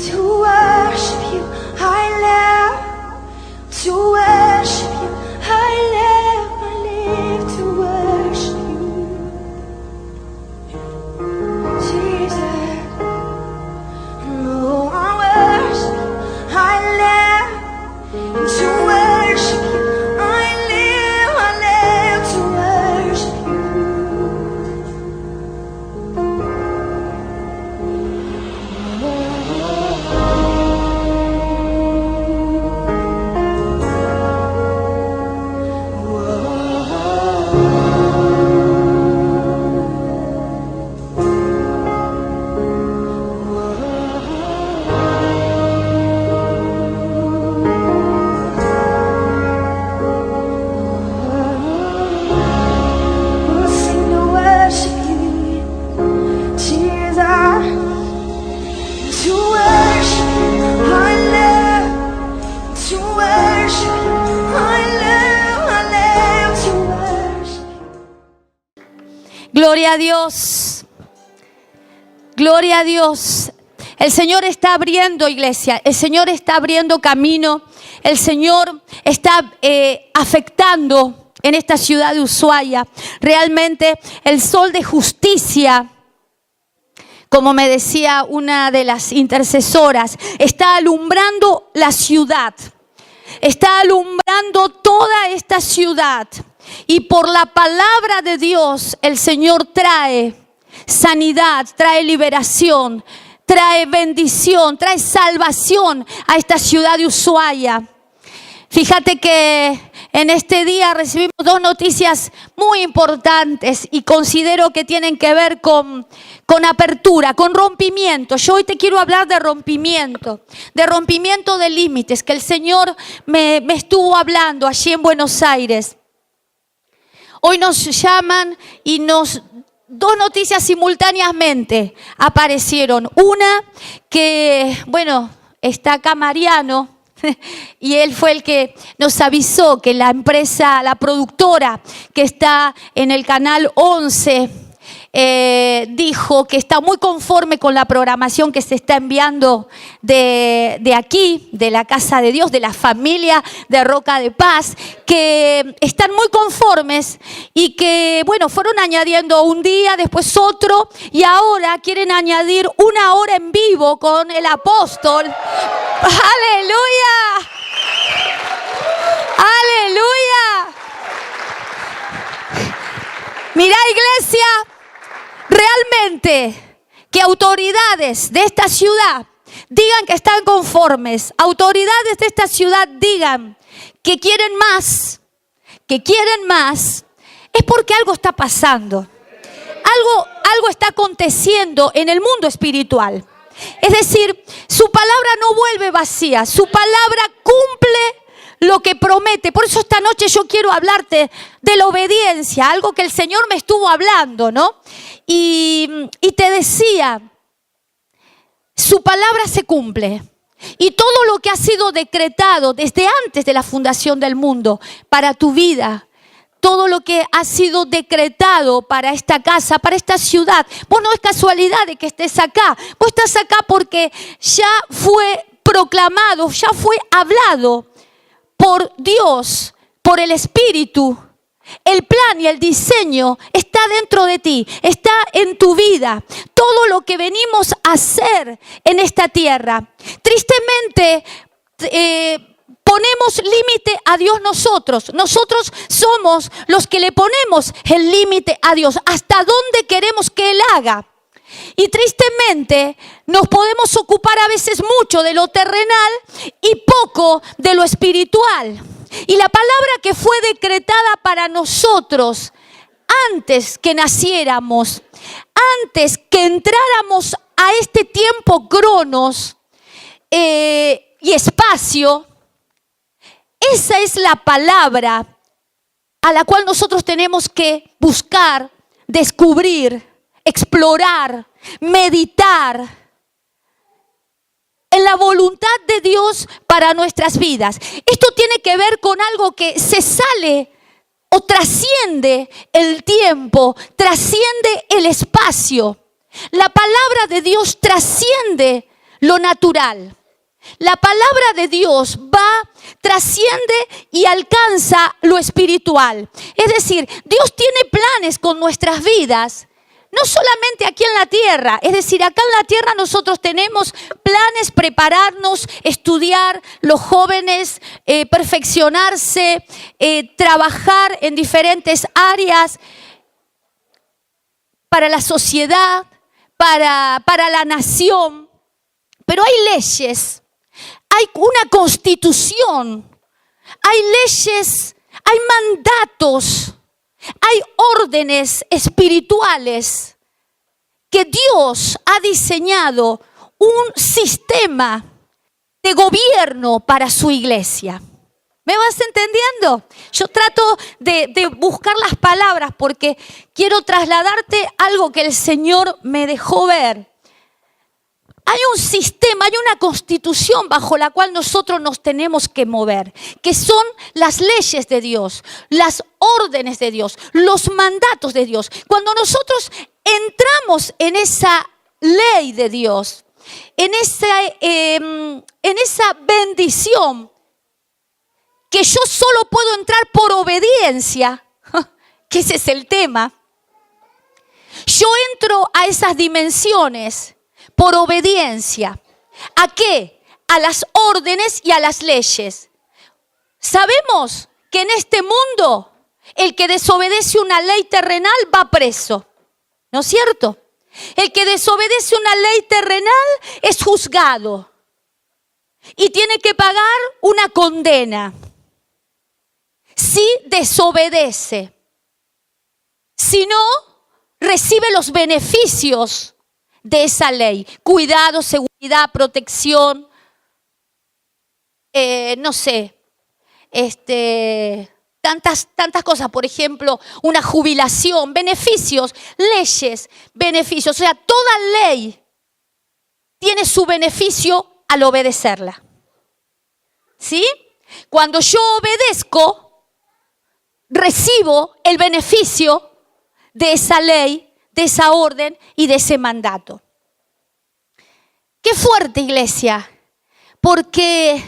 to worship you. I live to worship you. I live to worship you. Jesus, no, I worship you. I live to worship you. I live to worship you. Gloria a Dios. Gloria a Dios. El Señor está abriendo, iglesia. El Señor está abriendo camino. El Señor está afectando en esta ciudad de Ushuaia. Realmente el sol de justicia, como me decía una de las intercesoras, está alumbrando la ciudad. Está alumbrando toda esta ciudad. Y por la palabra de Dios, el Señor trae sanidad, trae liberación, trae bendición, trae salvación a esta ciudad de Ushuaia. Fíjate que en este día recibimos dos noticias muy importantes y considero que tienen que ver con apertura, con rompimiento. Yo hoy te quiero hablar de rompimiento de límites, que el Señor me estuvo hablando allí en Buenos Aires. Hoy nos llaman y dos noticias simultáneamente aparecieron. Una que, está acá Mariano, y él fue el que nos avisó que la empresa, la productora que está en el canal 11, dijo que está muy conforme con la programación que se está enviando de aquí, de la Casa de Dios, de la familia de Roca de Paz, que están muy conformes y que, fueron añadiendo un día, después otro, y ahora quieren añadir una hora en vivo con el apóstol. ¡Aleluya! ¡Aleluya! Mirá, iglesia, realmente que autoridades de esta ciudad digan que están conformes, autoridades de esta ciudad digan que quieren más, es porque algo está pasando, algo está aconteciendo en el mundo espiritual. Es decir, su palabra no vuelve vacía, su palabra cumple lo que promete. Por eso esta noche yo quiero hablarte de la obediencia, algo que el Señor me estuvo hablando, ¿no? Y te decía, su palabra se cumple. Y todo lo que ha sido decretado desde antes de la fundación del mundo para tu vida, todo lo que ha sido decretado para esta casa, para esta ciudad, vos no es casualidad de que estés acá. Vos estás acá porque ya fue proclamado, ya fue hablado por Dios, por el Espíritu. El plan y el diseño está dentro de ti, está en tu vida. Todo lo que venimos a hacer en esta tierra. Tristemente, ponemos límite a Dios nosotros. Nosotros somos los que le ponemos el límite a Dios. Hasta dónde queremos que Él haga. Y tristemente nos podemos ocupar a veces mucho de lo terrenal y poco de lo espiritual. Y la palabra que fue decretada para nosotros antes que naciéramos, antes que entráramos a este tiempo cronos y espacio, esa es la palabra a la cual nosotros tenemos que buscar, descubrir, explorar, meditar en la voluntad de Dios para nuestras vidas. Esto tiene que ver con algo que se sale o trasciende el tiempo, trasciende el espacio. La palabra de Dios trasciende lo natural. La palabra de Dios trasciende y alcanza lo espiritual. Es decir, Dios tiene planes con nuestras vidas, no solamente aquí en la tierra. Es decir, acá en la tierra nosotros tenemos planes, prepararnos, estudiar, los jóvenes, perfeccionarse, trabajar en diferentes áreas para la sociedad, para la nación. Pero hay leyes. Hay una constitución, hay leyes, hay mandatos, hay órdenes espirituales que Dios ha diseñado un sistema de gobierno para su iglesia. ¿Me vas entendiendo? Yo trato de buscar las palabras porque quiero trasladarte algo que el Señor me dejó ver. Hay un sistema, hay una constitución bajo la cual nosotros nos tenemos que mover, que son las leyes de Dios, las órdenes de Dios, los mandatos de Dios. Cuando nosotros entramos en esa ley de Dios, en esa bendición, que yo solo puedo entrar por obediencia, que ese es el tema, yo entro a esas dimensiones por obediencia. ¿A qué? A las órdenes y a las leyes. Sabemos que en este mundo el que desobedece una ley terrenal va preso, ¿no es cierto? El que desobedece una ley terrenal es juzgado y tiene que pagar una condena si desobedece. Si no, recibe los beneficios de esa ley. Cuidado, seguridad, protección, no sé, tantas cosas. Por ejemplo, una jubilación, beneficios, leyes, beneficios. O sea, toda ley tiene su beneficio al obedecerla. ¿Sí? Cuando yo obedezco, recibo el beneficio de esa ley, de esa orden y de ese mandato. Qué fuerte, iglesia, porque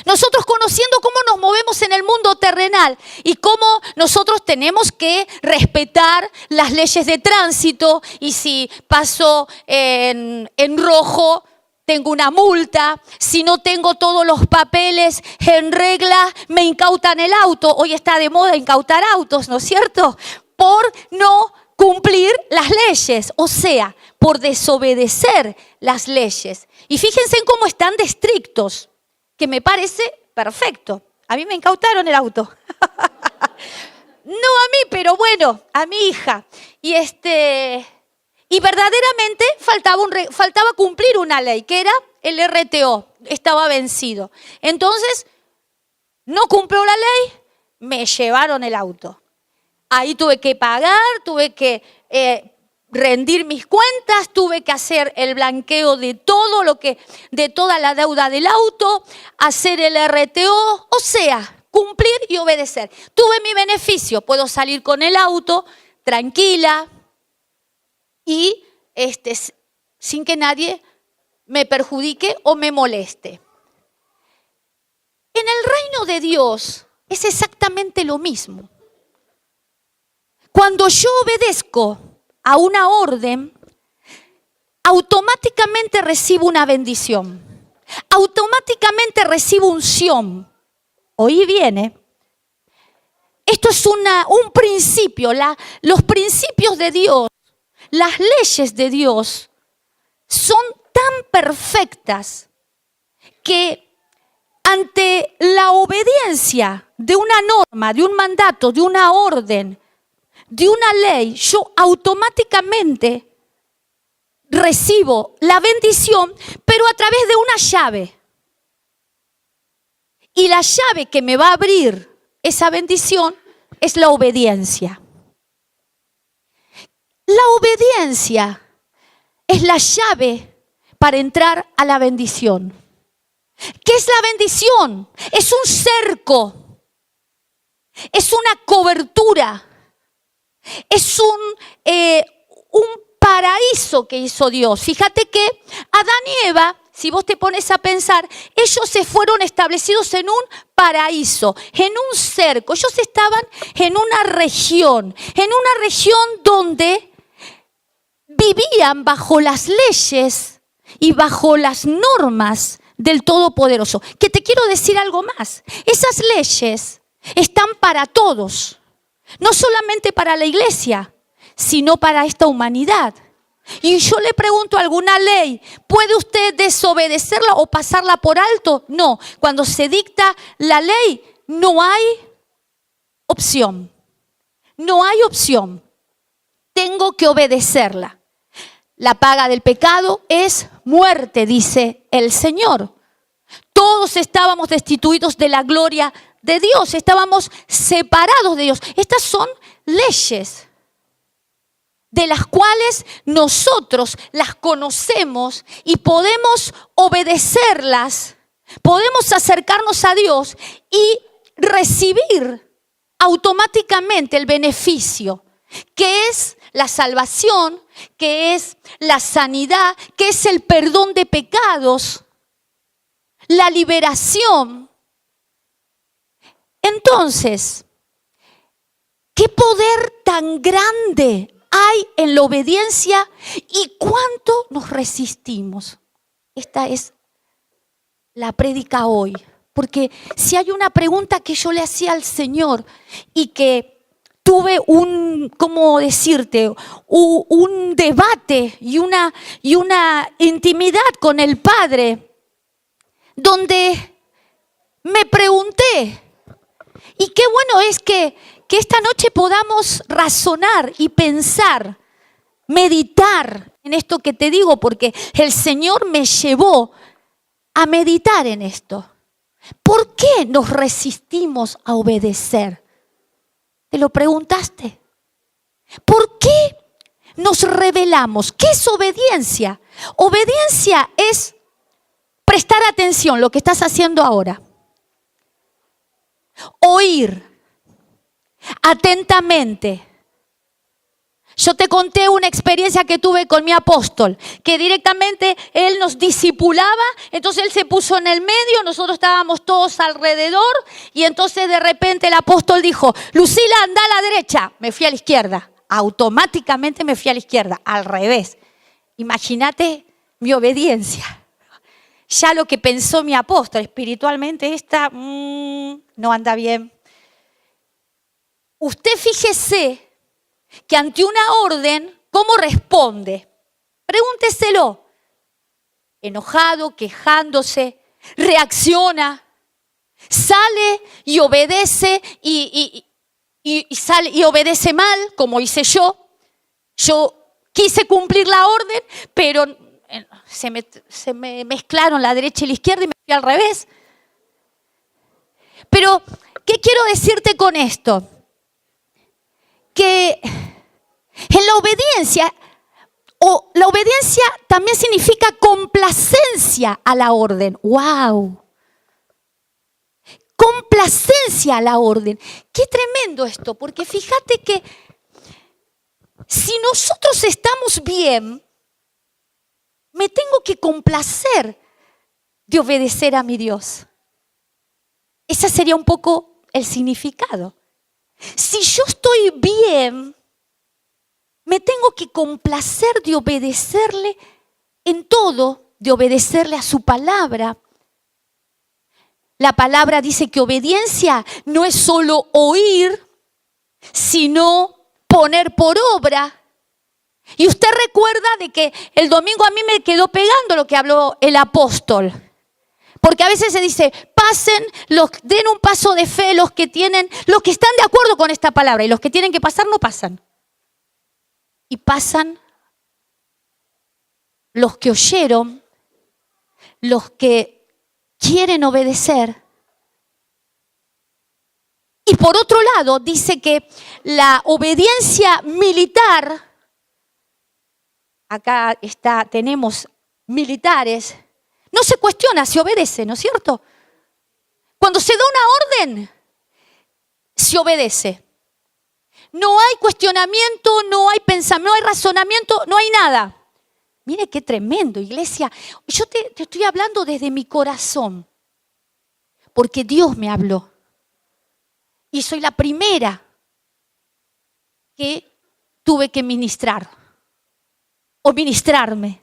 nosotros conociendo cómo nos movemos en el mundo terrenal y cómo nosotros tenemos que respetar las leyes de tránsito, y si paso en rojo tengo una multa, si no tengo todos los papeles en regla me incautan el auto. Hoy está de moda incautar autos, ¿no es cierto? Por no cumplir las leyes, o sea, por desobedecer las leyes. Y fíjense en cómo están de estrictos, que me parece perfecto. A mí me incautaron el auto. No a mí, pero bueno, a mi hija. Y verdaderamente faltaba cumplir una ley, que era el RTO, estaba vencido. Entonces, no cumplió la ley, me llevaron el auto. Ahí tuve que pagar, tuve que rendir mis cuentas, tuve que hacer el blanqueo de toda la deuda del auto, hacer el RTO, o sea, cumplir y obedecer. Tuve mi beneficio, puedo salir con el auto tranquila y sin que nadie me perjudique o me moleste. En el reino de Dios es exactamente lo mismo. Cuando yo obedezco a una orden, automáticamente recibo una bendición. Automáticamente recibo unción. Oí bien, Esto es un principio. Los principios de Dios, las leyes de Dios son tan perfectas que ante la obediencia de una norma, de un mandato, de una orden, de una ley, yo automáticamente recibo la bendición, pero a través de una llave. Y la llave que me va a abrir esa bendición es la obediencia. La obediencia es la llave para entrar a la bendición. ¿Qué es la bendición? Es un cerco, es una cobertura, es un paraíso que hizo Dios. Fíjate que Adán y Eva si vos te pones a pensar, ellos se fueron establecidos en un paraíso, en un cerco. Ellos estaban en una región donde vivían bajo las leyes y bajo las normas del Todopoderoso. Que te quiero decir algo más. Esas leyes están para todos, no solamente para la iglesia, sino para esta humanidad. Y yo le pregunto, ¿alguna ley puede usted desobedecerla o pasarla por alto? No, cuando se dicta la ley no hay opción. No hay opción. Tengo que obedecerla. La paga del pecado es muerte, dice el Señor. Todos estábamos destituidos de la gloria de Dios, estábamos separados de Dios. Estas son leyes de las cuales nosotros las conocemos y podemos obedecerlas, podemos acercarnos a Dios y recibir automáticamente el beneficio, que es la salvación, que es la sanidad, que es el perdón de pecados, la liberación. Entonces, ¿qué poder tan grande hay en la obediencia y cuánto nos resistimos? Esta es la prédica hoy, porque si hay una pregunta que yo le hacía al Señor y que tuve un debate y una intimidad con el Padre, donde me pregunté, y qué bueno es que esta noche podamos razonar y pensar, meditar en esto que te digo, porque el Señor me llevó a meditar en esto. ¿Por qué nos resistimos a obedecer? ¿Te lo preguntaste? ¿Por qué nos rebelamos? ¿Qué es obediencia? Obediencia es prestar atención, lo que estás haciendo ahora. Oír atentamente. Yo te conté una experiencia que tuve con mi apóstol, que directamente él nos discipulaba, entonces él se puso en el medio, nosotros estábamos todos alrededor y entonces de repente el apóstol dijo, Lucila, anda a la derecha. Me fui a la izquierda, automáticamente me fui a la izquierda, al revés. Imagínate mi obediencia. Ya lo que pensó mi apóstol, espiritualmente esta no anda bien. Usted fíjese que ante una orden, ¿cómo responde? Pregúnteselo. Enojado, quejándose, reacciona, sale y obedece y sale y obedece mal, como hice yo. Yo quise cumplir la orden, pero se me mezclaron la derecha y la izquierda y me fui al revés. Pero, ¿qué quiero decirte con esto? Que en la obediencia también significa complacencia a la orden. ¡Wow! Complacencia a la orden. ¡Qué tremendo esto! Porque fíjate que si nosotros estamos bien, me tengo que complacer de obedecer a mi Dios. Ese sería un poco el significado. Si yo estoy bien, me tengo que complacer de obedecerle en todo, de obedecerle a su palabra. La palabra dice que obediencia no es solo oír, sino poner por obra. Y usted recuerda de que el domingo a mí me quedó pegando lo que habló el apóstol. Porque a veces se dice, den un paso de fe los que están de acuerdo con esta palabra, y los que tienen que pasar no pasan. Y pasan los que oyeron, los que quieren obedecer. Y por otro lado, dice que la obediencia militar, acá tenemos militares, no se cuestiona, se obedece, ¿no es cierto? Cuando se da una orden, se obedece. No hay cuestionamiento, no hay pensamiento, no hay razonamiento, no hay nada. Mire qué tremendo, iglesia. Yo te estoy hablando desde mi corazón, porque Dios me habló. Y soy la primera que tuve que ministrar o ministrarme.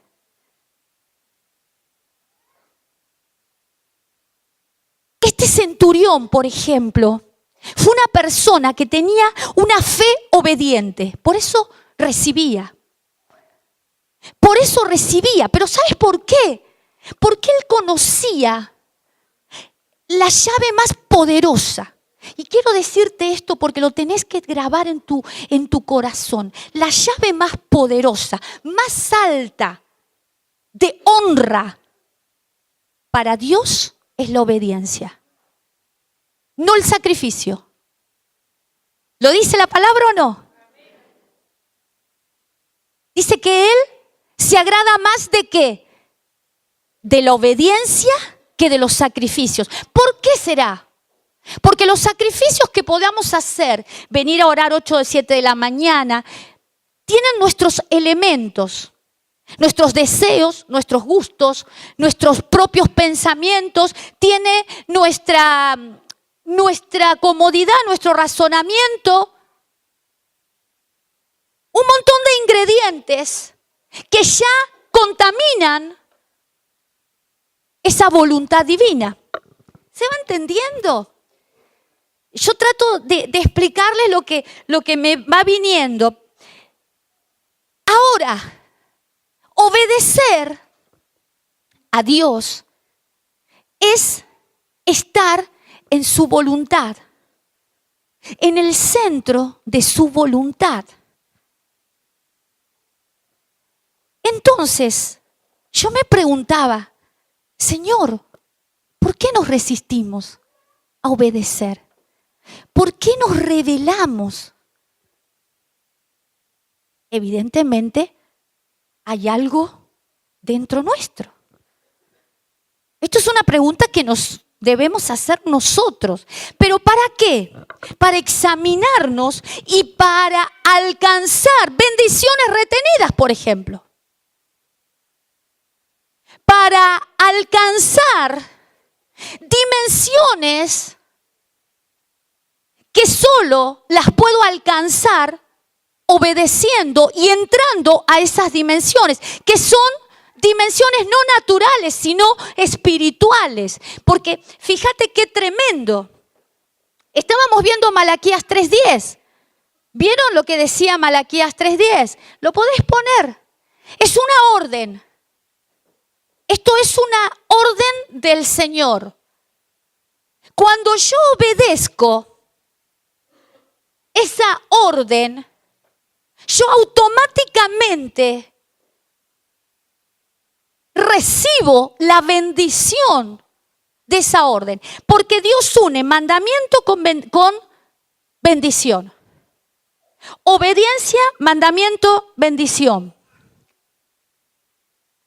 Este centurión, por ejemplo, fue una persona que tenía una fe obediente. Por eso recibía. Pero ¿sabes por qué? Porque él conocía la llave más poderosa. Y quiero decirte esto porque lo tenés que grabar en tu corazón. La llave más poderosa, más alta de honra para Dios es la obediencia, no el sacrificio. ¿Lo dice la palabra o no? Dice que Él se agrada más de ¿qué? De la obediencia que de los sacrificios. ¿Por qué será? Porque los sacrificios que podamos hacer, venir a orar 8 o 7 de la mañana, tienen nuestros elementos, nuestros deseos, nuestros gustos, nuestros propios pensamientos, tiene nuestra comodidad, nuestro razonamiento, un montón de ingredientes que ya contaminan esa voluntad divina. ¿Se va entendiendo? Yo trato de explicarles lo que me va viniendo. Ahora, obedecer a Dios es estar en su voluntad, en el centro de su voluntad. Entonces, yo me preguntaba, Señor, ¿por qué nos resistimos a obedecer? ¿Por qué nos rebelamos? Evidentemente, hay algo dentro nuestro. Esto es una pregunta que nos debemos hacer nosotros. ¿Pero para qué? Para examinarnos y para alcanzar bendiciones retenidas, por ejemplo. Para alcanzar dimensiones que solo las puedo alcanzar obedeciendo y entrando a esas dimensiones, que son dimensiones no naturales, sino espirituales. Porque fíjate qué tremendo. Estábamos viendo Malaquías 3:10. ¿Vieron lo que decía Malaquías 3:10? Lo podés poner. Es una orden. Esto es una orden del Señor. Cuando yo obedezco esa orden, yo automáticamente recibo la bendición de esa orden. Porque Dios une mandamiento con bendición. Obediencia, mandamiento, bendición.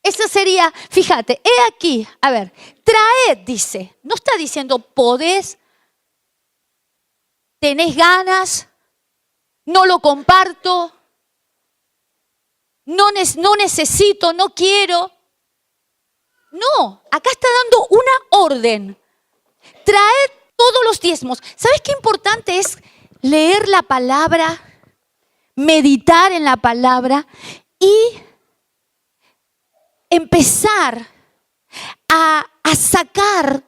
Esa sería, fíjate, he aquí, a ver, traed, dice. No está diciendo podés, tenés ganas, no lo comparto, no necesito, no quiero. No, acá está dando una orden. Traed todos los diezmos. ¿Sabes qué importante es leer la palabra, meditar en la palabra y empezar a sacar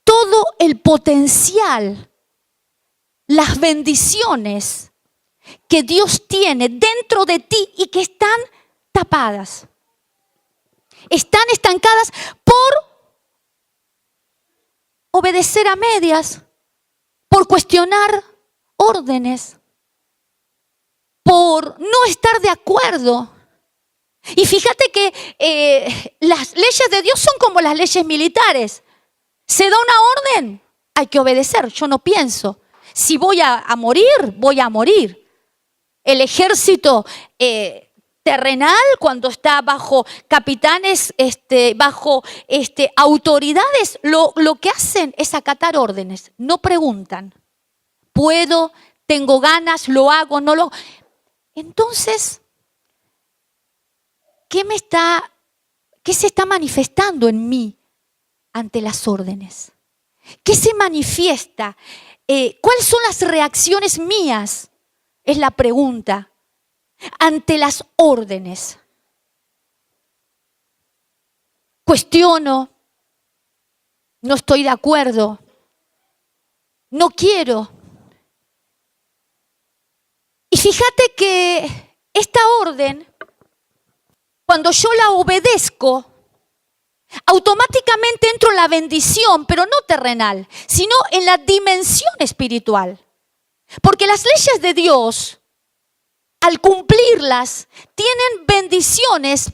todo el potencial, las bendiciones que Dios tiene dentro de ti y que están tapadas? Están estancadas por obedecer a medias, por cuestionar órdenes, por no estar de acuerdo. Y fíjate que las leyes de Dios son como las leyes militares. Se da una orden, hay que obedecer. Yo no pienso, si voy a morir, voy a morir. El ejército terrenal, cuando está bajo capitanes, bajo autoridades, lo que hacen es acatar órdenes, no preguntan. Puedo, tengo ganas, lo hago, no lo. Entonces, qué se está manifestando en mí ante las órdenes? ¿Qué se manifiesta? ¿Cuáles son las reacciones mías? Es la pregunta. Ante las órdenes. Cuestiono, no estoy de acuerdo, no quiero. Y fíjate que esta orden, cuando yo la obedezco, automáticamente entro en la bendición, pero no terrenal, sino en la dimensión espiritual. Porque las leyes de Dios, al cumplirlas, tienen bendiciones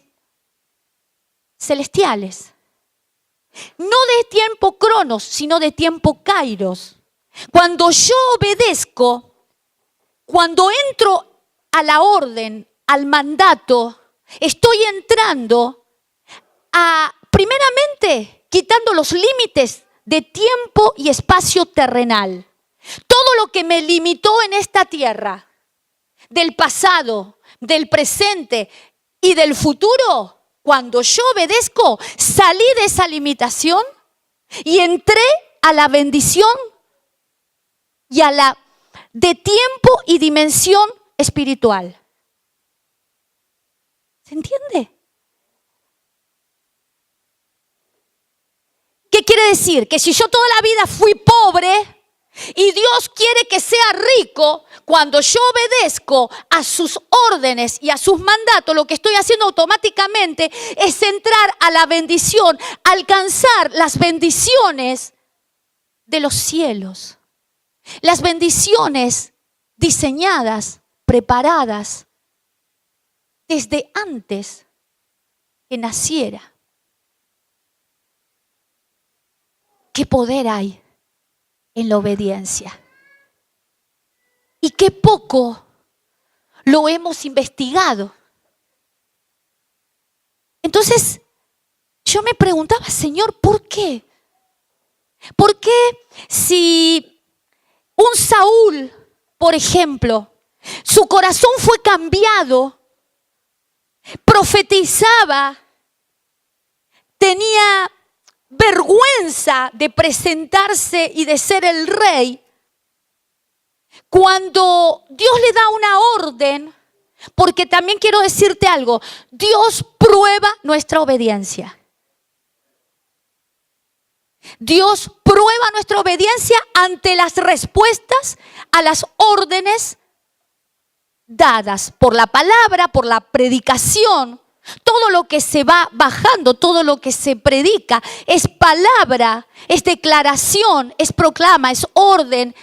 celestiales. No de tiempo cronos, sino de tiempo kairos. Cuando yo obedezco, cuando entro a la orden, al mandato, estoy entrando a, primeramente, quitando los límites de tiempo y espacio terrenal. Todo lo que me limitó en esta tierra, del pasado, del presente y del futuro, cuando yo obedezco, salí de esa limitación y entré a la bendición y a la de tiempo y dimensión espiritual. ¿Se entiende? ¿Qué quiere decir? Que si yo toda la vida fui pobre y Dios quiere que sea rico, cuando yo obedezco a sus órdenes y a sus mandatos, lo que estoy haciendo automáticamente es entrar a la bendición, alcanzar las bendiciones de los cielos. Las bendiciones diseñadas, preparadas desde antes que naciera. ¿Qué poder hay en la obediencia? Y qué poco lo hemos investigado. Entonces, yo me preguntaba, Señor, ¿por qué? ¿Por qué si un Saúl, por ejemplo, su corazón fue cambiado, profetizaba, tenía vergüenza de presentarse y de ser el rey, cuando Dios le da una orden, porque también quiero decirte algo, Dios prueba nuestra obediencia. Dios prueba nuestra obediencia ante las respuestas a las órdenes dadas por la palabra, por la predicación. Todo lo que se va bajando, todo lo que se predica es palabra, es declaración, es proclama, es orden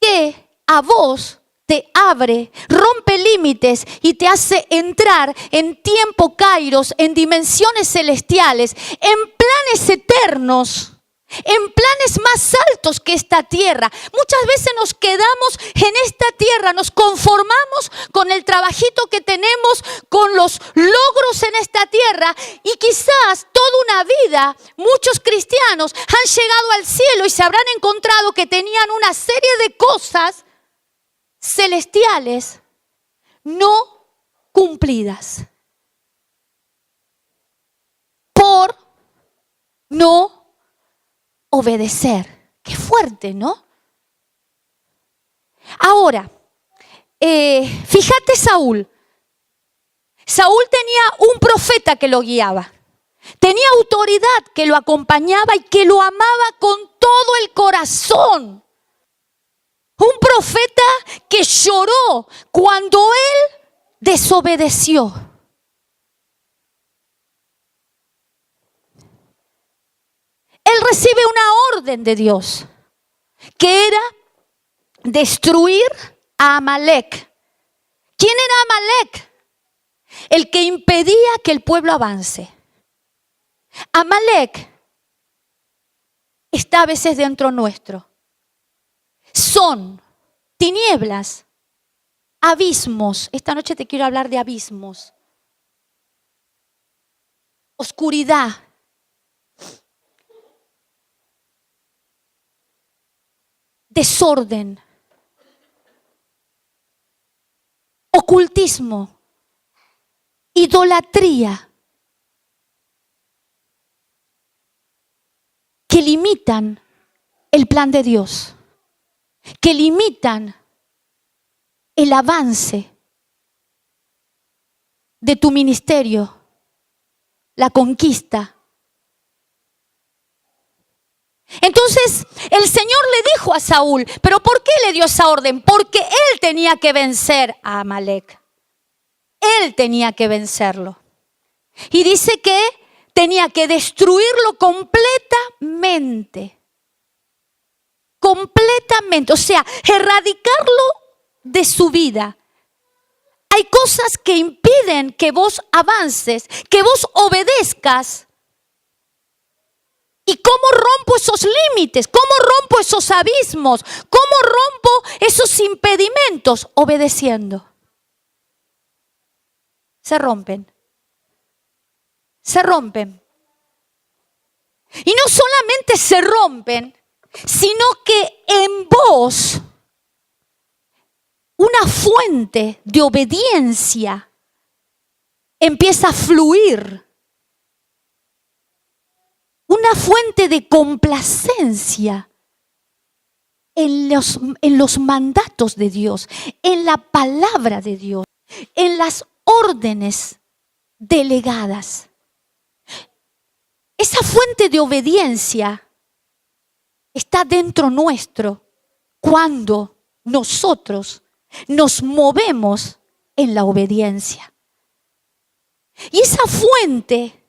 que a vos te abre, rompe límites y te hace entrar en tiempo kairos, en dimensiones celestiales, en planes eternos, en planes más altos que esta tierra. Muchas veces nos quedamos en esta tierra, nos conformamos con el trabajito que tenemos, con los logros en esta tierra, y quizás toda una vida muchos cristianos han llegado al cielo y se habrán encontrado que tenían una serie de cosas celestiales no cumplidas por no obedecer. Qué fuerte, ¿no? Ahora, fíjate Saúl. Saúl tenía un profeta que lo guiaba. Tenía autoridad que lo acompañaba y que lo amaba con todo el corazón. Un profeta que lloró cuando él desobedeció. Él recibe una orden de Dios, que era destruir a Amalek. ¿Quién era Amalek? El que impedía que el pueblo avance. Amalek está a veces dentro nuestro. Son tinieblas, abismos. Esta noche te quiero hablar de abismos. Oscuridad. Desorden. Ocultismo. idolatría que limitan el plan de Dios, que limitan el avance de tu ministerio, la conquista. Entonces el Señor le dijo a Saúl, ¿pero por qué le dio esa orden? Porque él tenía que vencer a Amalek. Él tenía que vencerlo. Y dice que tenía que destruirlo completamente. Completamente. O sea, erradicarlo de su vida. Hay cosas que impiden que vos avances, que vos obedezcas. ¿Y cómo rompo esos límites? ¿Cómo rompo esos abismos? ¿Cómo rompo esos impedimentos? Obedeciendo. Se rompen. Se rompen. Y no solamente se rompen, sino que en vos una fuente de obediencia empieza a fluir. Una fuente de complacencia en los mandatos de Dios, en la palabra de Dios, en las órdenes delegadas. Esa fuente de obediencia está dentro nuestro cuando nosotros nos movemos en la obediencia. Y esa fuente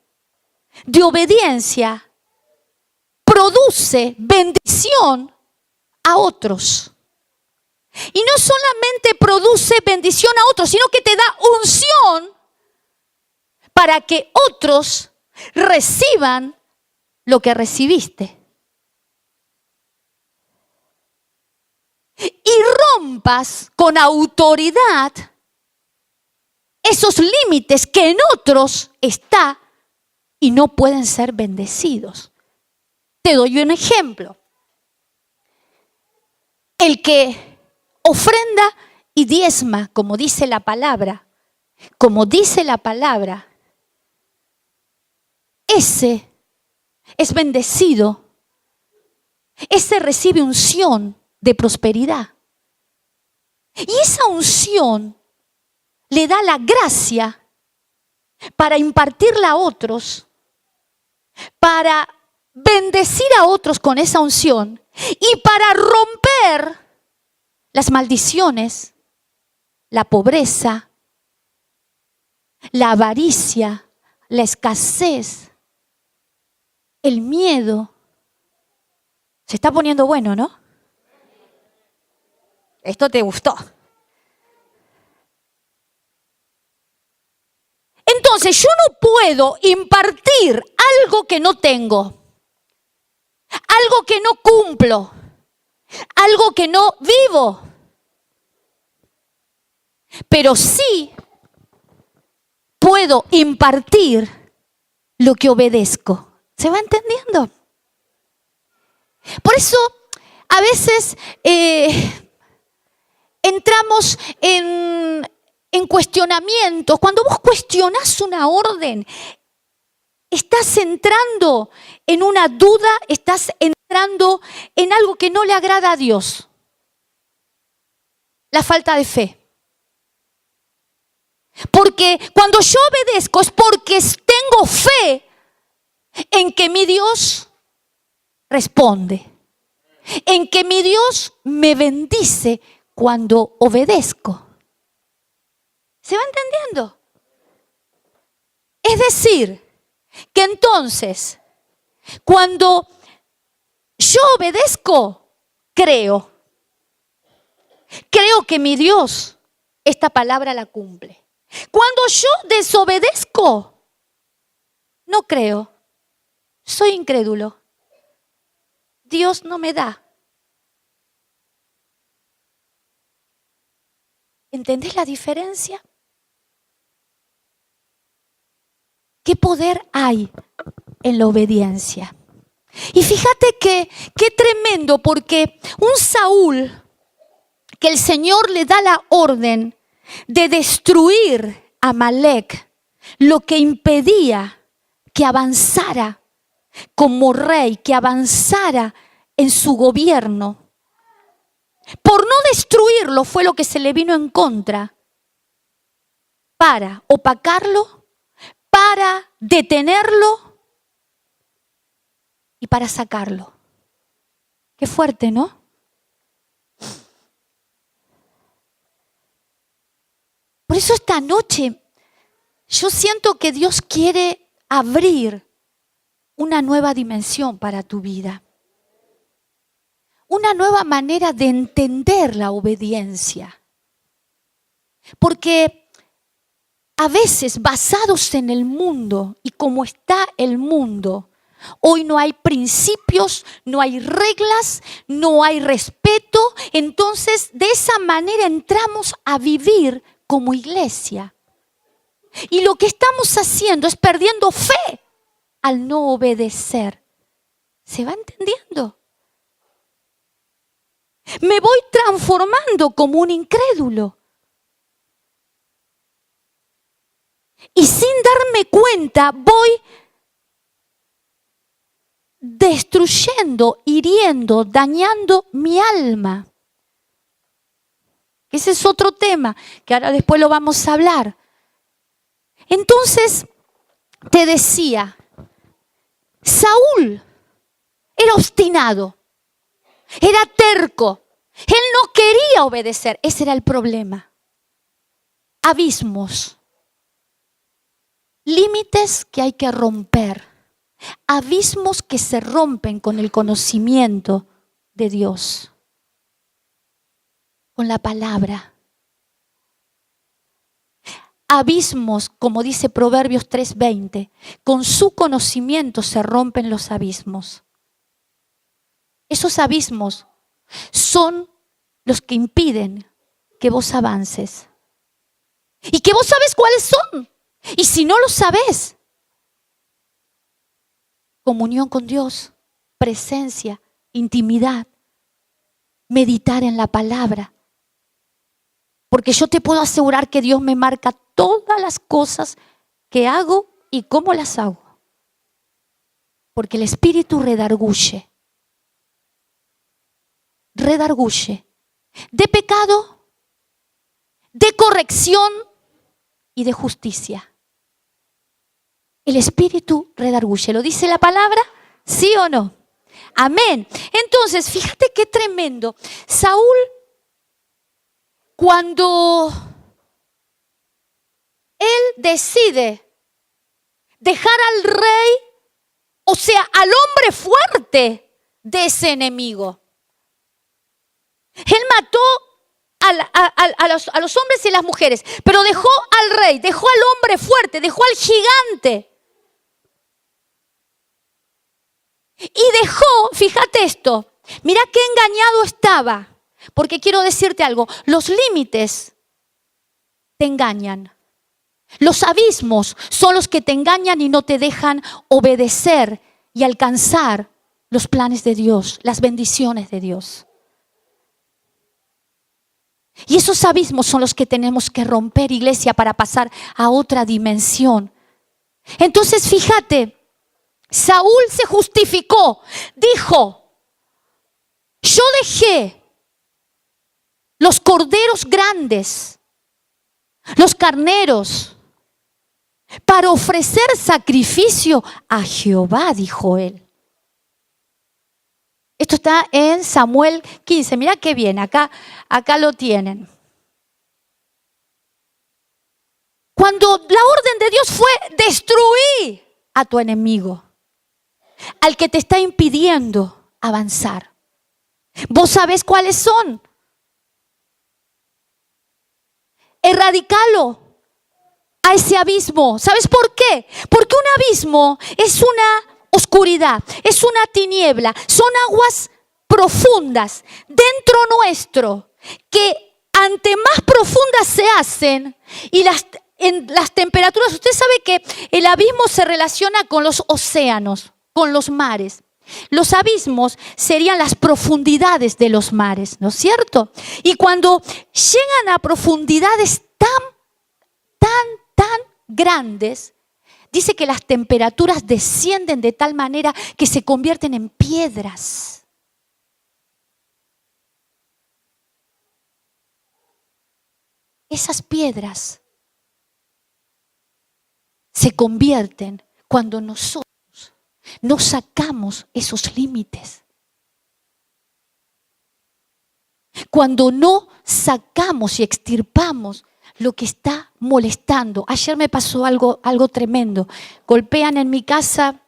de obediencia produce bendición a otros. Y no solamente produce bendición a otros, sino que te da unción para que otros reciban lo que recibiste. Y rompas con autoridad esos límites que en otros está y no pueden ser bendecidos. Te doy un ejemplo. El que ofrenda y diezma, como dice la palabra, ese es bendecido. Ese recibe unción de prosperidad. Y esa unción le da la gracia para impartirla a otros, para bendecir a otros con esa unción y para romper las maldiciones, la pobreza, la avaricia, la escasez, el miedo. Se está poniendo bueno, ¿no? Esto te gustó. Entonces yo no puedo impartir algo que no tengo, algo que no cumplo, algo que no vivo. Pero sí puedo impartir lo que obedezco. ¿Se va entendiendo? Por eso a veces entramos en cuestionamientos. Cuando vos cuestionás una orden, estás entrando en una duda, estás entrando en algo que no le agrada a Dios. La falta de fe. Porque cuando yo obedezco es porque tengo fe en que mi Dios responde, en que mi Dios me bendice cuando obedezco. ¿Se va entendiendo? Es decir, que entonces, cuando yo obedezco, creo que mi Dios esta palabra la cumple. Cuando yo desobedezco, no creo, soy incrédulo. Dios no me da. ¿Entendés la diferencia? ¿Qué poder hay en la obediencia? Y fíjate que qué tremendo, porque un Saúl que el Señor le da la orden de destruir a Amalek, lo que impedía que avanzara como rey, que avanzara en su gobierno. Por no destruirlo fue lo que se le vino en contra, para opacarlo, para detenerlo y para sacarlo. Qué fuerte, ¿no? Por eso esta noche yo siento que Dios quiere abrir una nueva dimensión para tu vida. Una nueva manera de entender la obediencia. Porque a veces, basados en el mundo y como está el mundo, hoy no hay principios, no hay reglas, no hay respeto. Entonces, de esa manera entramos a vivir como iglesia. Y lo que estamos haciendo es perdiendo fe al no obedecer. ¿Se va entendiendo? Me voy transformando como un incrédulo. Y sin darme cuenta voy destruyendo, hiriendo, dañando mi alma. Ese es otro tema que ahora después lo vamos a hablar. Entonces, te decía, Saúl era obstinado, era terco, él no quería obedecer, ese era el problema. Abismos, límites que hay que romper, abismos que se rompen con el conocimiento de Dios, con la palabra. Abismos, como dice Proverbios 3:20, con su conocimiento se rompen los abismos. Esos abismos son los que impiden que vos avances. Y que vos sabés cuáles son. Y si no lo sabés, comunión con Dios, presencia, intimidad, meditar en la palabra. Porque yo te puedo asegurar que Dios me marca todas las cosas que hago y cómo las hago. Porque el Espíritu redarguye de pecado, de corrección y de justicia. El Espíritu redarguye. ¿Lo dice la palabra? ¿Sí o no? Amén. Entonces, fíjate qué tremendo. Saúl, cuando él decide dejar al rey, o sea, al hombre fuerte de ese enemigo. Él mató a los hombres y las mujeres, pero dejó al rey, dejó al hombre fuerte, dejó al gigante. Y dejó, fíjate esto, mira qué engañado estaba. Porque quiero decirte algo, los límites te engañan. Los abismos son los que te engañan y no te dejan obedecer y alcanzar los planes de Dios, las bendiciones de Dios. Y esos abismos son los que tenemos que romper, iglesia, para pasar a otra dimensión. Entonces, fíjate, Saúl se justificó, dijo, yo dejé los corderos grandes, los carneros, para ofrecer sacrificio a Jehová, dijo él. Esto está en Samuel 15. Mira qué bien, acá lo tienen. Cuando la orden de Dios fue destruir a tu enemigo, al que te está impidiendo avanzar. ¿Vos sabés cuáles son? Erradicalo a ese abismo. ¿Sabes por qué? Porque un abismo es una oscuridad, es una tiniebla, son aguas profundas dentro nuestro que ante más profundas se hacen y en las temperaturas, usted sabe que el abismo se relaciona con los océanos, con los mares. Los abismos serían las profundidades de los mares, ¿no es cierto? Y cuando llegan a profundidades tan grandes, dice que las temperaturas descienden de tal manera que se convierten en piedras. Esas piedras se convierten cuando nosotros no sacamos esos límites. Cuando no sacamos y extirpamos lo que está molestando. Ayer me pasó algo tremendo. Golpean en mi casa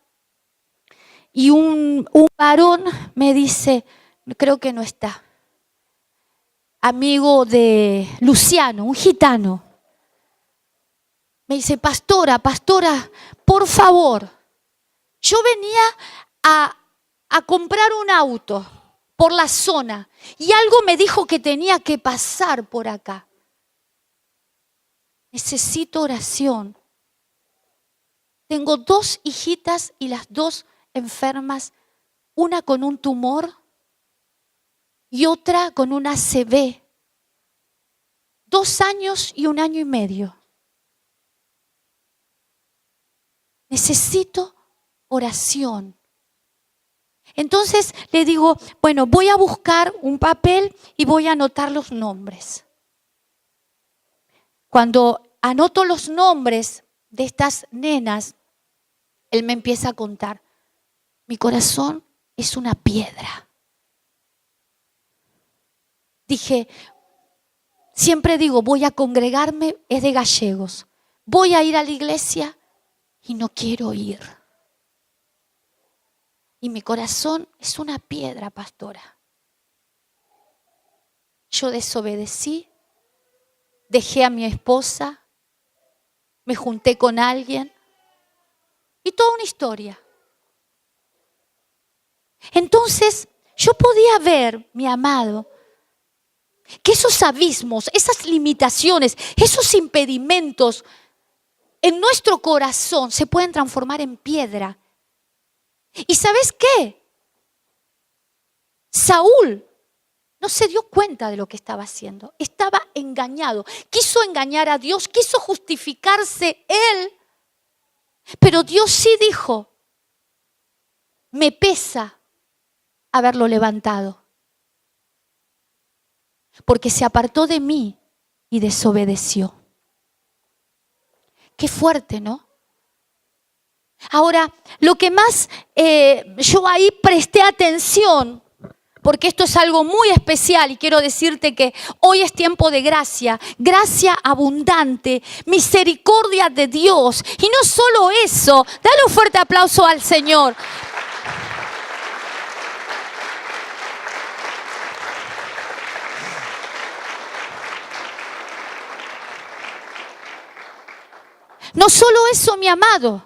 y un varón me dice, creo que no está, amigo de Luciano, un gitano. Me dice, pastora, por favor, yo venía a comprar un auto por la zona y algo me dijo que tenía que pasar por acá. Necesito oración. Tengo 2 hijitas y las 2 enfermas, una con un tumor y otra con una ACV. 2 años y 1 año y medio. Necesito oración. Entonces le digo, bueno, voy a buscar un papel y voy a anotar los nombres. Cuando anoto los nombres de estas nenas, él me empieza a contar, mi corazón es una piedra. Dije, siempre digo, voy a congregarme, es de gallegos. Voy a ir a la iglesia y no quiero ir. Y mi corazón es una piedra, pastora. Yo desobedecí, dejé a mi esposa, me junté con alguien y toda una historia. Entonces yo podía ver, mi amado, que esos abismos, esas limitaciones, esos impedimentos en nuestro corazón se pueden transformar en piedra. ¿Y sabes qué? Saúl no se dio cuenta de lo que estaba haciendo. Estaba engañado. Quiso engañar a Dios, quiso justificarse él. Pero Dios sí dijo, me pesa haberlo levantado. Porque se apartó de mí y desobedeció. Qué fuerte, ¿no? Ahora, lo que más yo ahí presté atención, porque esto es algo muy especial y quiero decirte que hoy es tiempo de gracia, gracia abundante, misericordia de Dios. Y no solo eso, dale un fuerte aplauso al Señor. No solo eso, mi amado.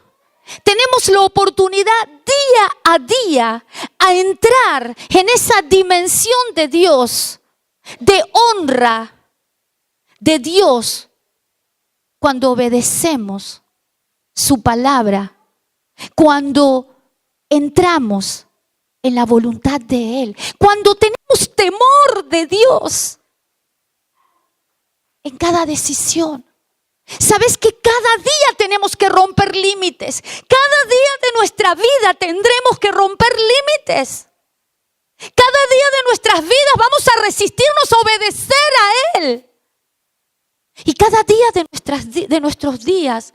Tenemos la oportunidad día a día a entrar en esa dimensión de Dios, de honra de Dios, cuando obedecemos su palabra, cuando entramos en la voluntad de Él, cuando tenemos temor de Dios en cada decisión. ¿Sabes que cada día tenemos que romper límites? Cada día de nuestra vida tendremos que romper límites. Cada día de nuestras vidas vamos a resistirnos a obedecer a Él. Y cada día de nuestros días,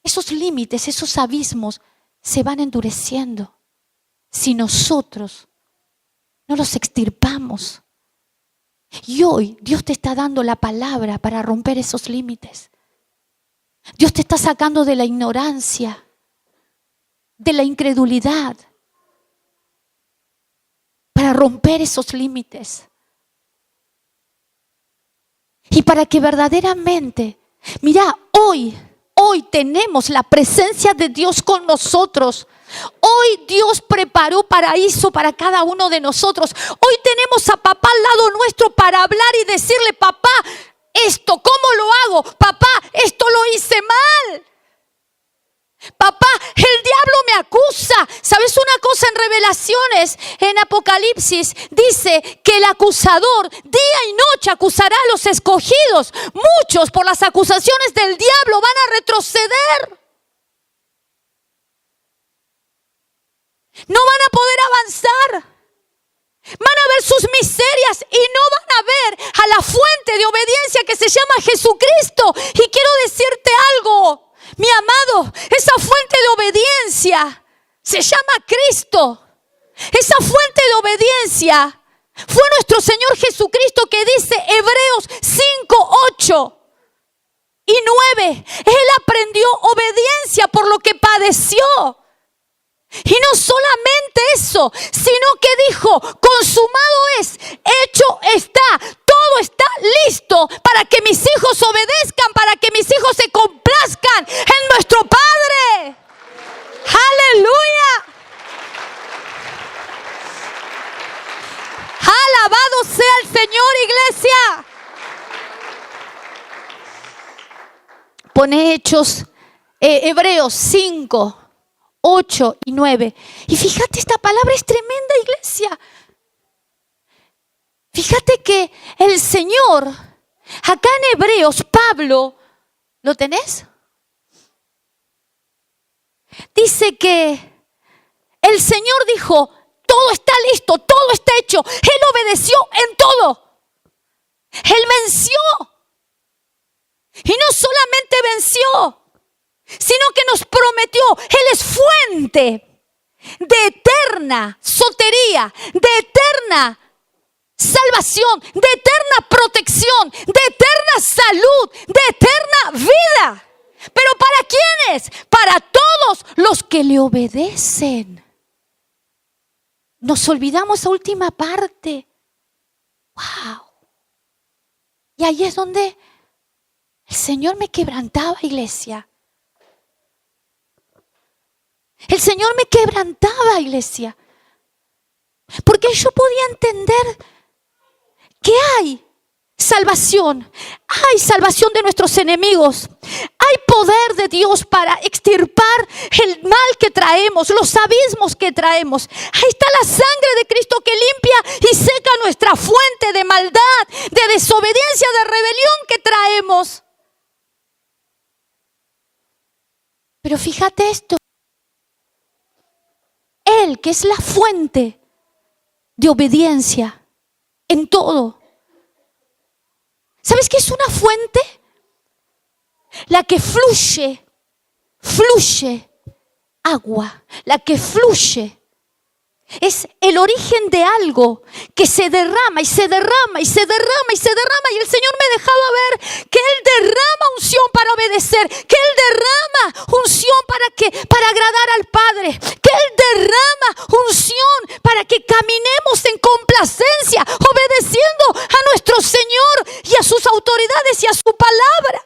esos límites, esos abismos se van endureciendo si nosotros no los extirpamos. Y hoy Dios te está dando la palabra para romper esos límites. Dios te está sacando de la ignorancia, de la incredulidad, para romper esos límites. Y para que verdaderamente, mira, hoy tenemos la presencia de Dios con nosotros. Hoy Dios preparó paraíso para cada uno de nosotros. Hoy tenemos a papá al lado nuestro para hablar y decirle, papá, esto, ¿cómo lo hago? Papá, esto lo hice mal. Papá, el diablo me acusa. ¿Sabes una cosa? En Revelaciones, en Apocalipsis, dice que el acusador día y noche acusará a los escogidos. Muchos por las acusaciones del diablo van a retroceder. No van a poder avanzar. Van a ver sus miserias y no van a ver a la fuente de obediencia que se llama Jesucristo. Y quiero decirte algo, mi amado, esa fuente de obediencia se llama Cristo. Esa fuente de obediencia fue nuestro Señor Jesucristo, que dice Hebreos 5, 8 y 9. Él aprendió obediencia por lo que padeció. Y no solamente eso, sino que dijo, consumado es, hecho está, todo está listo para que mis hijos obedezcan, para que mis hijos se complazcan en nuestro Padre. ¡Aleluya! Alabado sea el Señor, iglesia. Pone Hechos, Hebreos 5, 8 y 9. Y fíjate, esta palabra es tremenda, iglesia. Fíjate que el Señor, acá en Hebreos, Pablo, ¿lo tenés? Dice que el Señor dijo, todo está listo, todo está hecho. Él obedeció en todo. Él venció. Y no solamente venció, sino que nos prometió. Él es fuente de eterna sotería, de eterna salvación, de eterna protección, de eterna salud, de eterna vida. ¿Pero para quiénes? Para todos los que le obedecen. Nos olvidamos esa última parte. ¡Wow! Y ahí es donde el Señor me quebrantaba, iglesia. El Señor me quebrantaba, iglesia. Porque yo podía entender que hay salvación. Hay salvación de nuestros enemigos. Hay poder de Dios para extirpar el mal que traemos, los abismos que traemos. Ahí está la sangre de Cristo que limpia y seca nuestra fuente de maldad, de desobediencia, de rebelión que traemos. Pero fíjate esto. Él, que es la fuente de obediencia en todo. ¿Sabes qué es una fuente? La que fluye agua, la que fluye. Es el origen de algo que se derrama y se derrama y se derrama y se derrama. Y el Señor me dejaba ver que Él derrama unción para obedecer, que Él derrama unción para agradar al Padre, que Él derrama unción para que caminemos en complacencia, obedeciendo a nuestro Señor y a sus autoridades y a su palabra.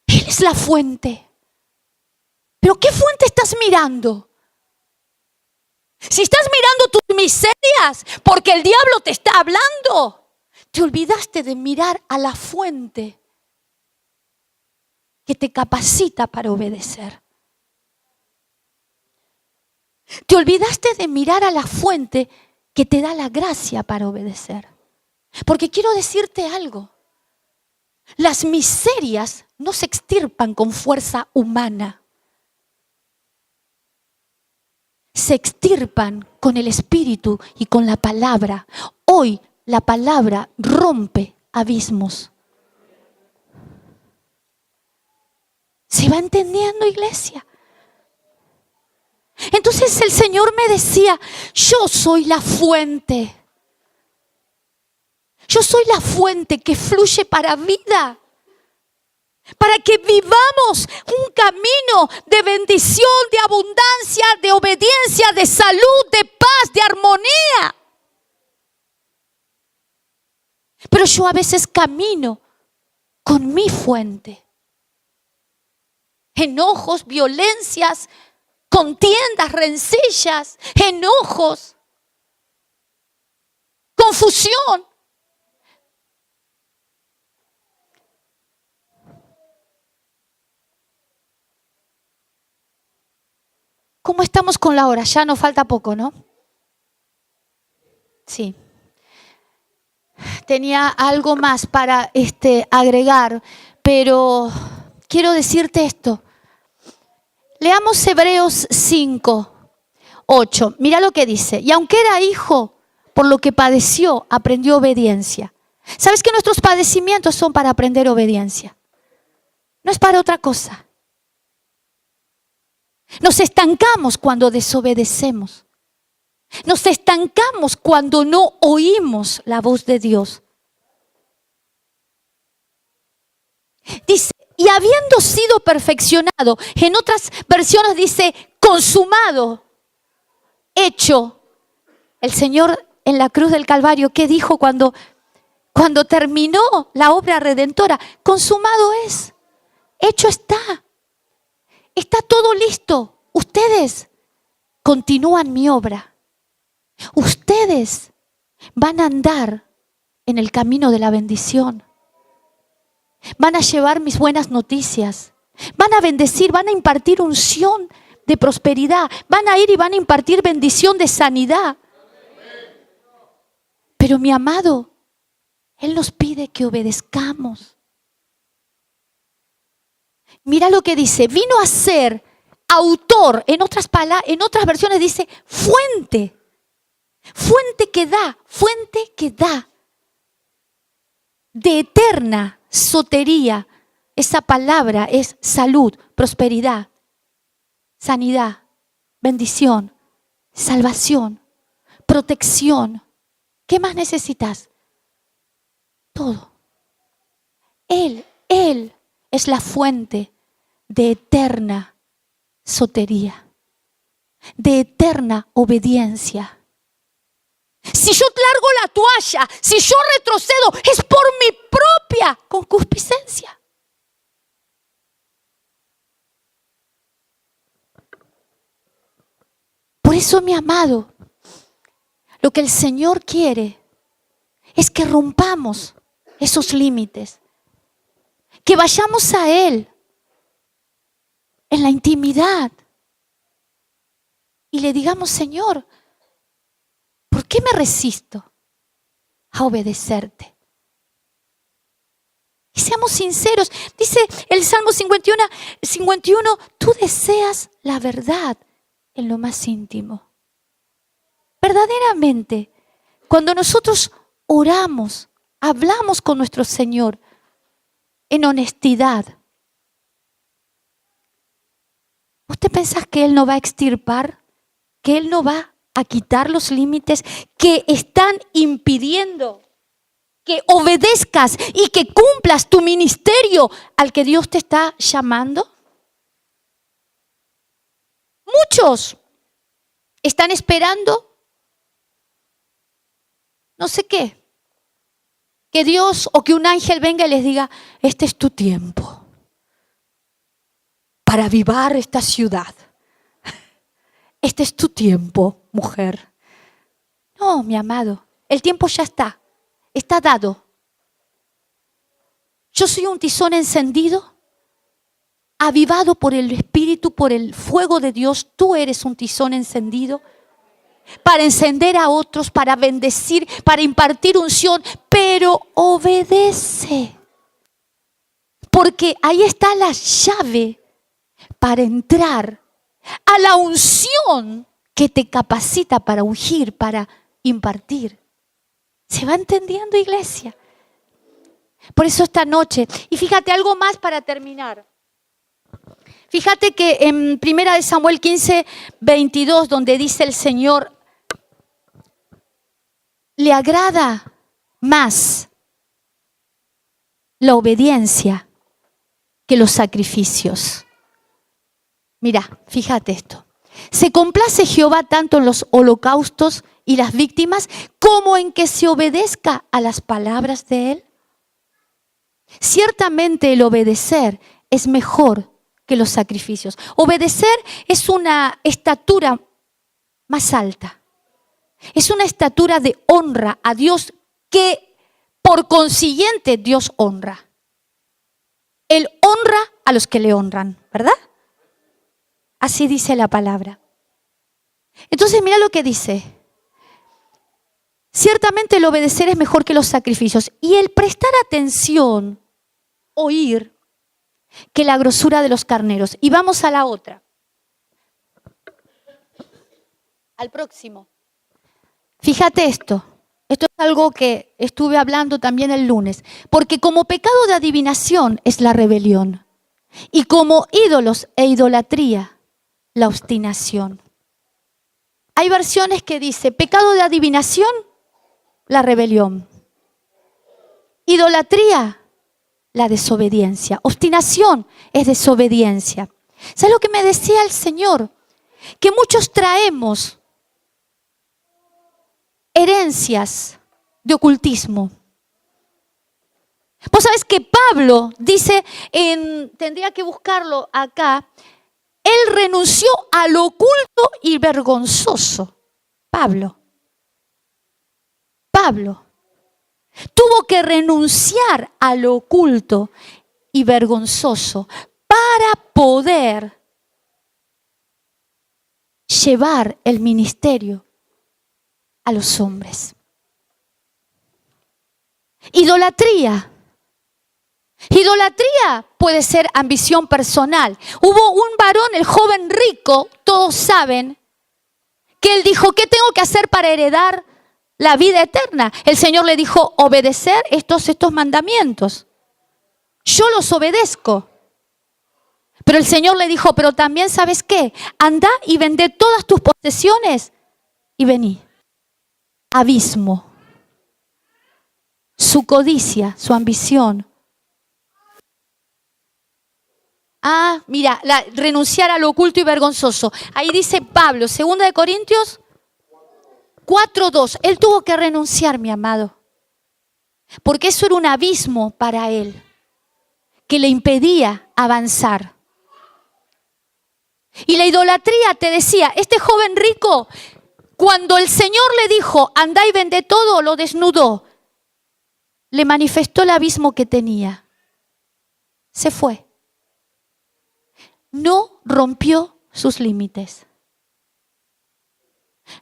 Él es la fuente. ¿Pero qué fuente estás mirando? Si estás mirando tus miserias porque el diablo te está hablando, te olvidaste de mirar a la fuente que te capacita para obedecer. Te olvidaste de mirar a la fuente que te da la gracia para obedecer. Porque quiero decirte algo. Las miserias no se extirpan con fuerza humana. Se extirpan con el Espíritu y con la palabra. Hoy la palabra rompe abismos. ¿Se va entendiendo, iglesia? Entonces el Señor me decía, yo soy la fuente. Yo soy la fuente que fluye para vida. Para que vivamos un camino de bendición, de abundancia, de obediencia, de salud, de paz, de armonía. Pero yo a veces camino con mi fuente. Enojos, violencias, contiendas, rencillas, enojos, confusión. ¿Cómo estamos con la hora? Ya nos falta poco, ¿no? Sí. Tenía algo más para agregar, pero quiero decirte esto. Leamos Hebreos 5:8. Mira lo que dice. Y aunque era hijo, por lo que padeció, aprendió obediencia. ¿Sabes que nuestros padecimientos son para aprender obediencia? No es para otra cosa. Nos estancamos cuando desobedecemos. Nos estancamos cuando no oímos la voz de Dios. Dice, y habiendo sido perfeccionado, en otras versiones dice consumado, hecho. El Señor en la cruz del Calvario, ¿qué dijo cuando terminó la obra redentora? Consumado es, hecho está. Está todo listo. Ustedes continúan mi obra. Ustedes van a andar en el camino de la bendición. Van a llevar mis buenas noticias. Van a bendecir, van a impartir unción de prosperidad. Van a ir y van a impartir bendición de sanidad. Pero mi amado, Él nos pide que obedezcamos. Mira lo que dice, vino a ser autor, en otras versiones dice fuente que da, de eterna sotería. Esa palabra es salud, prosperidad, sanidad, bendición, salvación, protección. ¿Qué más necesitas? Todo. Él es la fuente de eterna sotería, de eterna obediencia. Si yo largo la toalla, si yo retrocedo, es por mi propia concupiscencia. Por eso, mi amado, lo que el Señor quiere es que rompamos esos límites, que vayamos a Él en la intimidad y le digamos, Señor, ¿por qué me resisto a obedecerte? Y seamos sinceros. Dice el Salmo 51, tú deseas la verdad en lo más íntimo. Verdaderamente, cuando nosotros oramos, hablamos con nuestro Señor en honestidad, ¿usted piensa que Él no va a extirpar? ¿Que Él no va a quitar los límites que están impidiendo que obedezcas y que cumplas tu ministerio al que Dios te está llamando? Muchos están esperando no sé qué, que Dios o que un ángel venga y les diga, este es tu tiempo para avivar esta ciudad. Este es tu tiempo, mujer. No, mi amado, el tiempo ya está dado. Yo soy un tizón encendido, avivado por el Espíritu, por el fuego de Dios. Tú eres un tizón encendido para encender a otros, para bendecir, para impartir unción, pero obedece. Porque ahí está la llave para entrar a la unción que te capacita para ungir, para impartir. ¿Se va entendiendo, iglesia? Por eso esta noche, y fíjate algo más para terminar. Fíjate que en 1 Samuel 15:22, donde dice el Señor, le agrada más la obediencia que los sacrificios. Mira, fíjate esto. Se complace Jehová tanto en los holocaustos y las víctimas como en que se obedezca a las palabras de Él. Ciertamente el obedecer es mejor que los sacrificios. Obedecer es una estatura más alta. Es una estatura de honra a Dios que por consiguiente Dios honra. Él honra a los que le honran, ¿verdad? Así dice la palabra. Entonces mira lo que dice. Ciertamente el obedecer es mejor que los sacrificios y el prestar atención, oír, que la grosura de los carneros. Y vamos a la otra. Al próximo. Fíjate esto. Esto es algo que estuve hablando también el lunes. Porque como pecado de adivinación es la rebelión. Y como ídolos e idolatría, la obstinación. Hay versiones que dice pecado de adivinación, la rebelión. Idolatría, la desobediencia. Obstinación es desobediencia. ¿Sabes lo que me decía el Señor? Que muchos traemos herencias de ocultismo. Vos sabés que Pablo dice, tendría que buscarlo acá, él renunció a lo oculto y vergonzoso. Pablo tuvo que renunciar a lo oculto y vergonzoso para poder llevar el ministerio a los hombres. Idolatría. Idolatría puede ser ambición personal. Hubo un varón, el joven rico, todos saben, que él dijo, ¿qué tengo que hacer para heredar la vida eterna? El Señor le dijo, obedecer estos mandamientos. Yo los obedezco. Pero el Señor le dijo, pero también, ¿sabes qué? Anda y vende todas tus posesiones y vení. Abismo. Su codicia, su ambición. Mira, renunciar a lo oculto y vergonzoso. Ahí dice Pablo, 2 Corintios 4:2. Él tuvo que renunciar, mi amado. Porque eso era un abismo para él, que le impedía avanzar. Y la idolatría, te decía, este joven rico, cuando el Señor le dijo, anda y vende todo, lo desnudó. Le manifestó el abismo que tenía. Se fue. No rompió sus límites.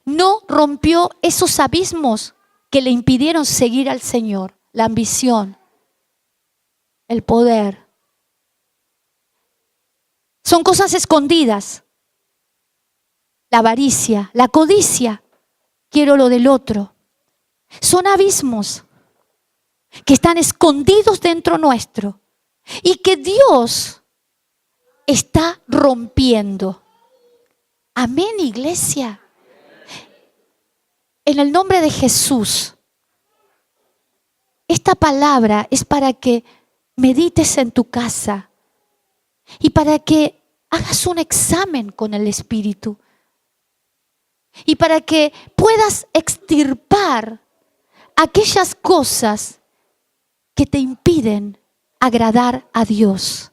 No rompió esos abismos que le impidieron seguir al Señor. La ambición, el poder. Son cosas escondidas. La avaricia, la codicia. Quiero lo del otro. Son abismos que están escondidos dentro nuestro y que Dios está rompiendo. Amén, iglesia. En el nombre de Jesús, esta palabra es para que medites en tu casa y para que hagas un examen con el Espíritu y para que puedas extirpar aquellas cosas que te impiden agradar a Dios.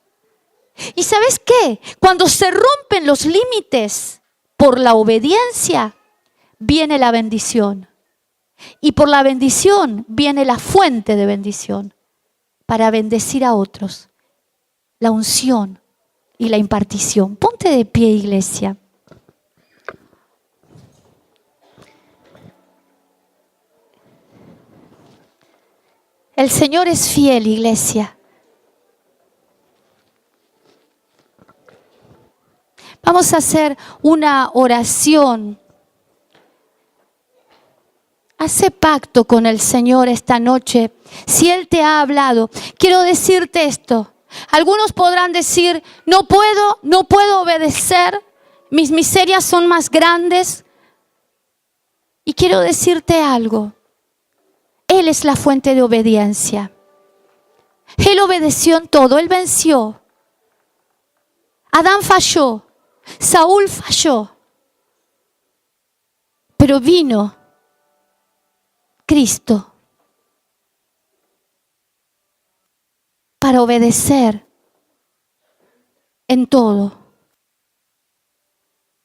¿Y sabes qué? Cuando se rompen los límites por la obediencia, viene la bendición. Y por la bendición viene la fuente de bendición para bendecir a otros. La unción y la impartición. Ponte de pie, iglesia. El Señor es fiel, iglesia. Vamos a hacer una oración. Hace pacto con el Señor esta noche. Si Él te ha hablado, quiero decirte esto. Algunos podrán decir, no puedo obedecer. Mis miserias son más grandes. Y quiero decirte algo. Él es la fuente de obediencia. Él obedeció en todo, Él venció. Adán falló, Saúl falló, pero vino Cristo para obedecer en todo.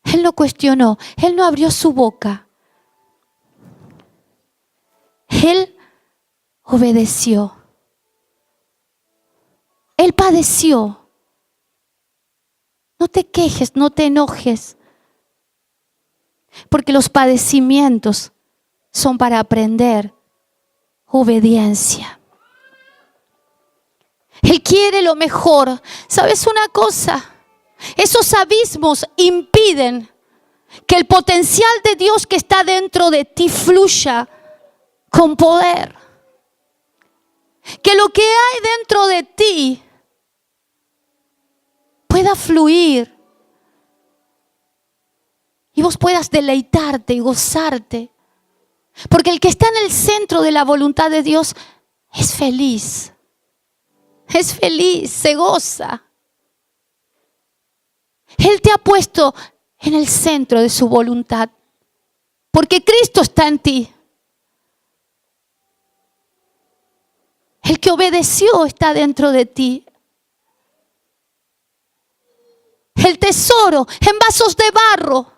Él no cuestionó, Él no abrió su boca. Él obedeció. Él padeció. No te quejes, no te enojes. Porque los padecimientos son para aprender obediencia. Él quiere lo mejor. ¿Sabes una cosa? Esos abismos impiden que el potencial de Dios que está dentro de ti fluya con poder. Que lo que hay dentro de ti pueda fluir y vos puedas deleitarte y gozarte. Porque el que está en el centro de la voluntad de Dios es feliz. Es feliz, se goza. Él te ha puesto en el centro de su voluntad. Porque Cristo está en ti. El que obedeció está dentro de ti. El tesoro en vasos de barro.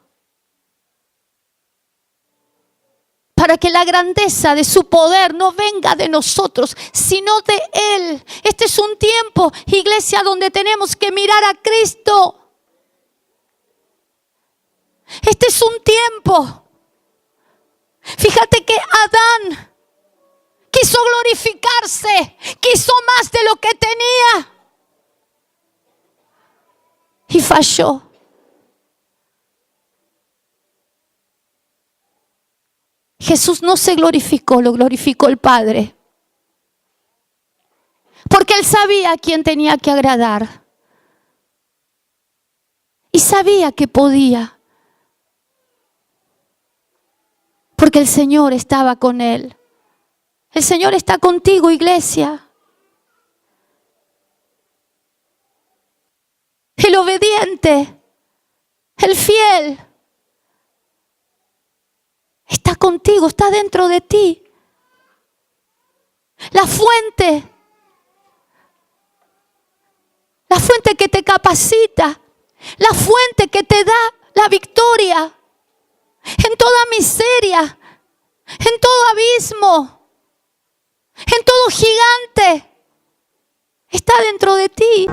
Para que la grandeza de su poder no venga de nosotros, sino de Él. Este es un tiempo, iglesia, donde tenemos que mirar a Cristo. Este es un tiempo. Fíjate que Adán quiso glorificarse, quiso más de lo que tenía y falló. Jesús no se glorificó, lo glorificó el Padre. Porque Él sabía a quién tenía que agradar. Y sabía que podía. Porque el Señor estaba con Él. El Señor está contigo, iglesia. El obediente, el fiel, está contigo, está dentro de ti. La fuente que te capacita, la fuente que te da la victoria en toda miseria, en todo abismo, en todo gigante, está dentro de ti.